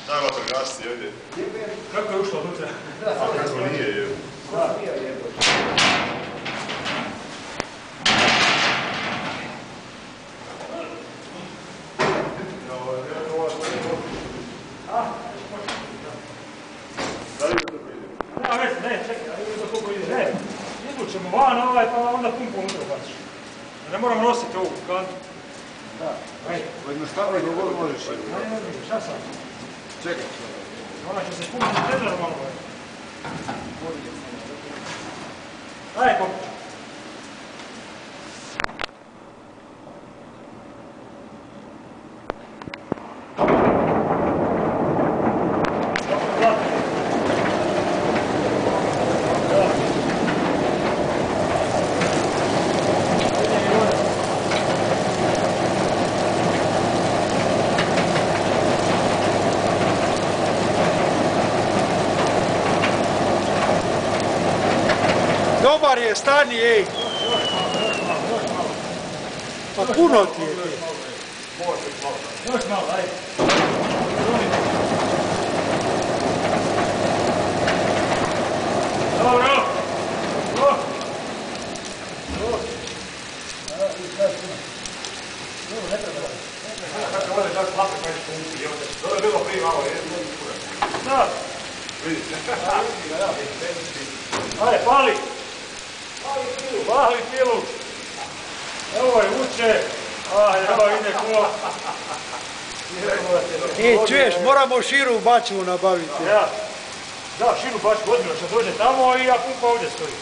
Daj vatrogasci ovdje. Kako je ušlo unutra? A kako nije je? Da. Ne, čekaj, ajde da koliko ide. Ne, izvučemo van pa onda pumpu unutra baciš. Ne moram nositi ovu kantu. Da, ajde. Jednostavno dovoljno možeš. Ajde, šta sam? Čekaj. Ona će se puniti nenormalno. Ajde, kopić. Dobar je, stani, ej! Pa puno ti je. Još malo, ajde. Dobro! Dobro je bilo prije malo, Da! Ajde, pali! Pali pilu! Evo je uče! Evo ide ko! Čuješ, moramo širu bačvu nabaviti. Da, širu baš godinu, što dođe tamo i ja pumpa ovdje stoji.